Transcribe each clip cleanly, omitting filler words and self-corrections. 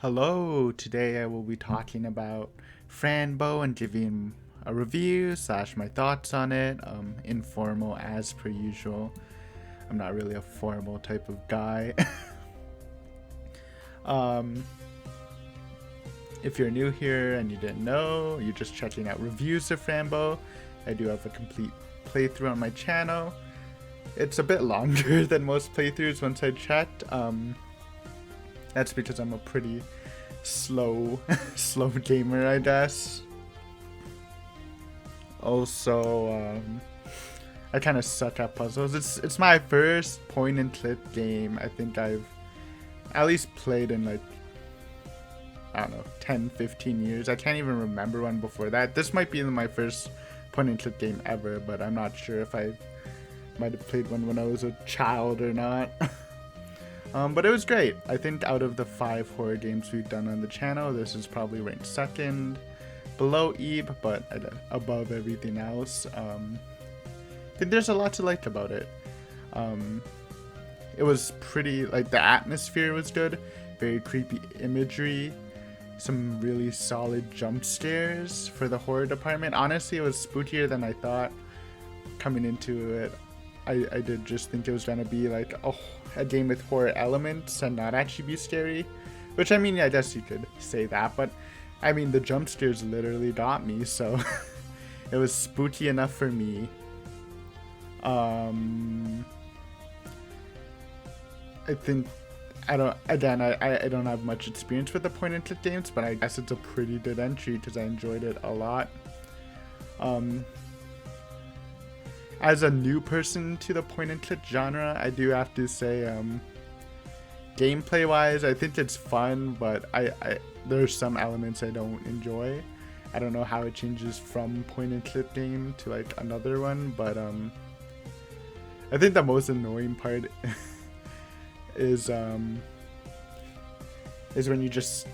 Hello, today I will be talking about Fran Bow and giving a review slash my thoughts on it, informal as per usual. I'm not really a formal type of guy. um, if you're new here and you didn't know, you're just checking out reviews of Fran Bow, I do have a complete playthrough on my channel. It's a bit longer than most playthroughs once I checked. That's because I'm a pretty slow gamer, I guess. Also, I kind of suck at puzzles. It's my first point and click game I think I've at least played in like, I don't know, 10-15 years. I can't even remember one before that. This might be my first point and click game ever, but I'm not sure if I might have played one when I was a child or not. But it was great. I think out of the 5 horror games we've done on the channel, this is probably ranked second, below Eve, but above everything else. I think there's a lot to like about it. It was pretty, like, the atmosphere was good, very creepy imagery, some really solid jump scares for the horror department. Honestly, it was spookier than I thought coming into it. I did just think it was gonna be like a game with horror elements and not actually be scary, which, I mean, I guess you could say that, but I mean, the jump scares literally got me, so it was spooky enough for me. I think I don't have much experience with the point and click games, but I guess it's a pretty good entry because I enjoyed it a lot. As a new person to the point and click genre, I do have to say, gameplay wise, I think it's fun, but there's some elements I don't enjoy. I don't know how it changes from point and click game to like another one, but I think the most annoying part is when you just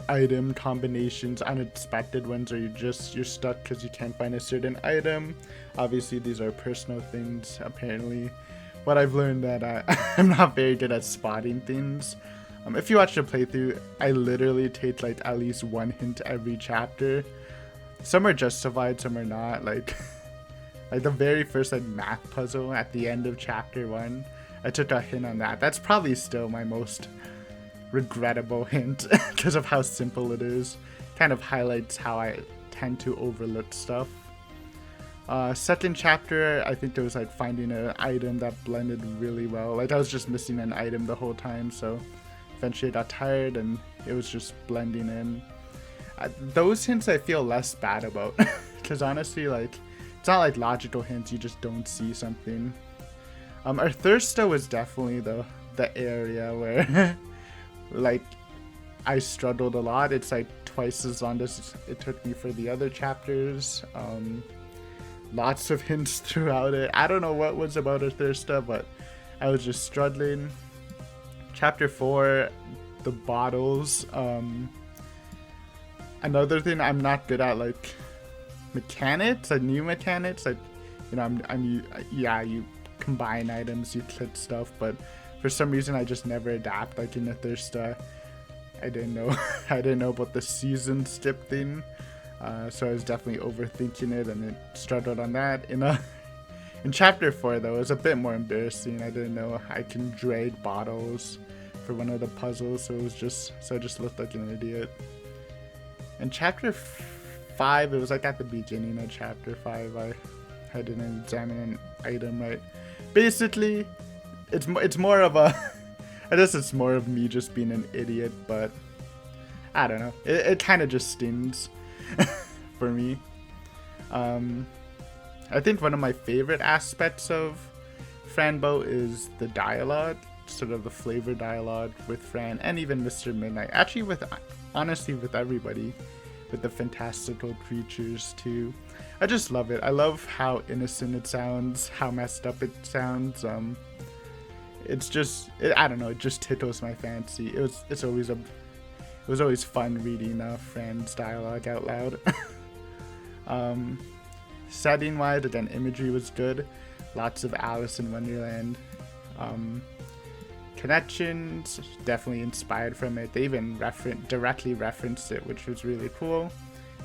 item combinations, unexpected ones, or you're stuck because you can't find a certain item. Obviously these are personal things apparently, but I've learned that I'm not very good at spotting things. If you watch the playthrough, I literally take like at least one hint every chapter. Some are justified, some are not. Like the very first like math puzzle at the end of chapter 1, I took a hint on that. That's probably still my most regrettable hint because of how simple it is. Kind of highlights how I tend to overlook stuff. Second chapter, I think there was like finding an item that blended really well. Like I was just missing an item the whole time, so eventually I got tired and it was just blending in. Those hints I feel less bad about because honestly, like, it's not like logical hints, you just don't see something. Our Thirsta was definitely the area where like I struggled a lot. It's like twice as long as it took me for the other chapters. Lots of hints throughout it. I don't know what was about Thirsta, but I was just struggling. Chapter 4, the bottles. Another thing I'm not good at, like mechanics, like new mechanics. Like, you know, you combine items, you click stuff, but for some reason I just never adapt. Like in the Thirsta, I didn't know about the season skip thing, so I was definitely overthinking it and it struggled on that. In chapter 4 though, it was a bit more embarrassing. I didn't know I can drag bottles for one of the puzzles, so I just looked like an idiot. In chapter 5, it was like at the beginning of chapter 5, I didn't examine an item right. Basically, it's more of a I guess it's more of me just being an idiot, but I don't know. It kind of just stings for me. I think one of my favorite aspects of Fran Bow is the dialogue, sort of the flavor dialogue with Fran and even Mr. Midnight. Actually, honestly, with everybody, with the fantastical creatures too. I just love it. I love how innocent it sounds, how messed up it sounds. It's just, I don't know, it just tickles my fancy. It was always fun reading Fran's dialogue out loud. Setting wise, again, imagery was good. Lots of Alice in Wonderland. connections, definitely inspired from it. They even directly referenced it, which was really cool.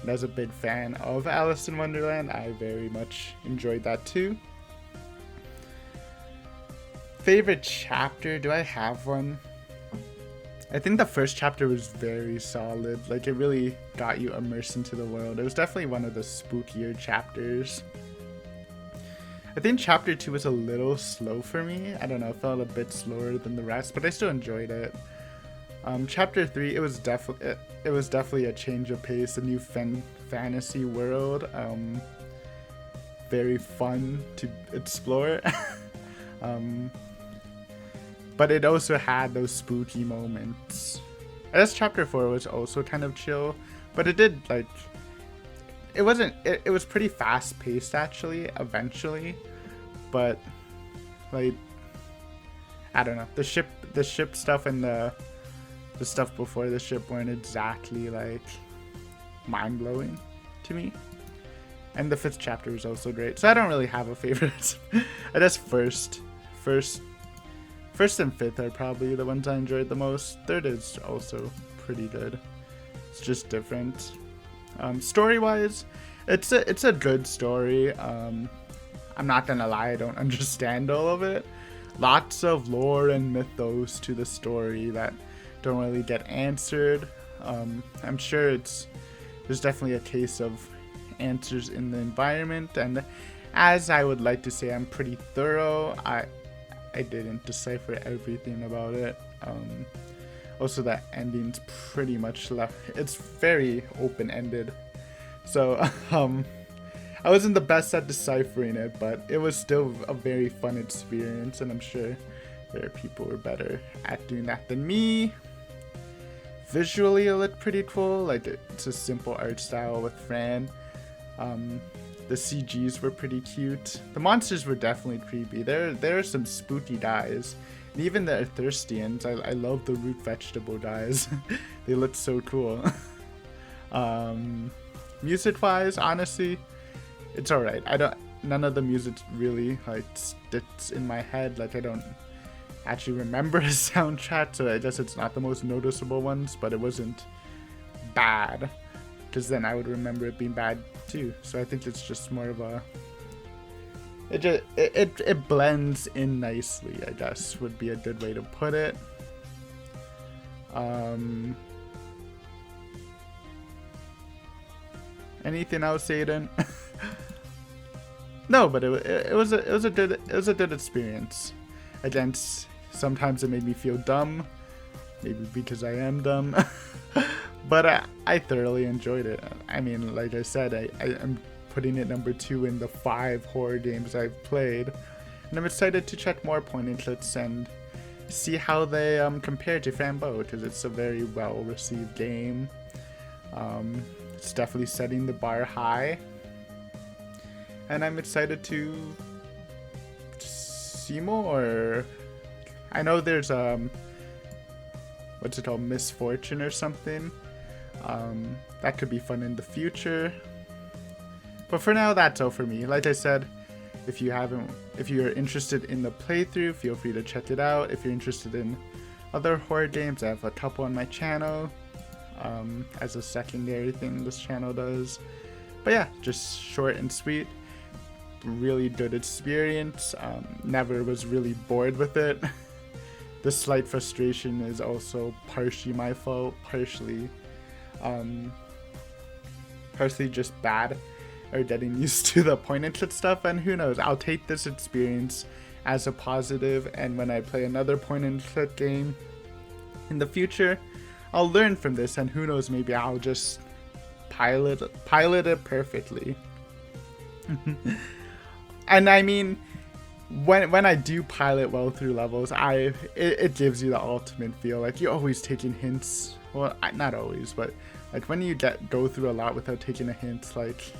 And as a big fan of Alice in Wonderland, I very much enjoyed that too. Favorite chapter? Do I have one? I think the first chapter was very solid. Like, it really got you immersed into the world. It was definitely one of the spookier chapters. I think chapter 2 was a little slow for me. I don't know, it felt a bit slower than the rest, but I still enjoyed it. Chapter 3, it was definitely a change of pace, a new fantasy world. Very fun to explore. But it also had those spooky moments. I guess chapter 4 was also kind of chill, but it did, like, it was pretty fast paced actually, eventually. But, like, I don't know, the ship stuff and the stuff before the ship weren't exactly, like, mind-blowing to me. And the 5th chapter was also great. So I don't really have a favorite. I guess first and 5th are probably the ones I enjoyed the most. 3rd is also pretty good. It's just different. Story-wise, it's a good story. I'm not gonna lie, I don't understand all of it. Lots of lore and mythos to the story that don't really get answered. I'm sure there's definitely a case of answers in the environment, and as I would like to say, I'm pretty thorough. I didn't decipher everything about it. Also, that ending's pretty much left. It's very open-ended. So, I wasn't the best at deciphering it, but it was still a very fun experience, and I'm sure there are people who are better at doing that than me. Visually, it looked pretty cool. Like, it's a simple art style with Fran. The CGs were pretty cute. The monsters were definitely creepy. There are some spooky guys. And even the Thirstians, I love the root vegetable guys. They look so cool. Music-wise, honestly, it's alright. None of the music really, like, sticks in my head. Like, I don't actually remember a soundtrack, so I guess it's not the most noticeable ones, but it wasn't bad, because then I would remember it being bad too. So I think it's just more of a, it blends in nicely, I guess would be a good way to put it. Anything else, Aiden? No, but it was a good experience. Again, sometimes it made me feel dumb, maybe because I am dumb. But I thoroughly enjoyed it. I mean, like I said, I'm putting it number 2 in the 5 horror games I've played. And I'm excited to check more point and clicks and see how they compare to Fran Bow, because it's a very well-received game. It's definitely setting the bar high. And I'm excited to see more. I know there's, what's it called, Misfortune or something. That could be fun in the future. But for now, that's all for me. Like I said, if you're interested in the playthrough, feel free to check it out. If you're interested in other horror games, I have a couple on my channel, as a secondary thing this channel does. But yeah, just short and sweet. Really good experience. Never was really bored with it. The slight frustration is also partially my fault, partially just bad or getting used to the point and click stuff, and who knows, I'll take this experience as a positive, and when I play another point and click game in the future, I'll learn from this, and who knows, maybe I'll just pilot it perfectly. And I mean, when I do pilot well through levels, it gives you the ultimate feel. Like, you're always taking hints. Well, not always, but like when you go through a lot without taking a hint, like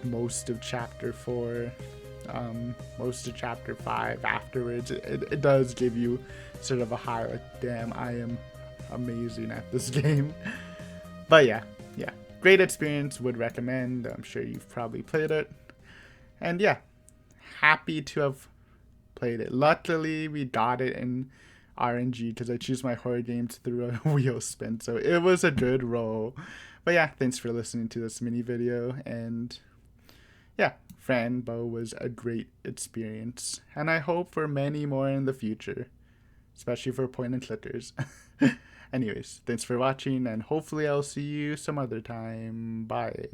most of chapter 4, most of chapter 5 afterwards, it does give you sort of a high, like, damn, I am amazing at this game. But yeah, great experience, would recommend. I'm sure you've probably played it. And yeah, happy to have played it. Luckily, we got it in RNG because I choose my horror games through a wheel spin. So it was a good roll. But yeah, thanks for listening to this mini video. And yeah, Fran Bow was a great experience. And I hope for many more in the future, especially for point and clickers. Anyways, thanks for watching, and hopefully I'll see you some other time. Bye.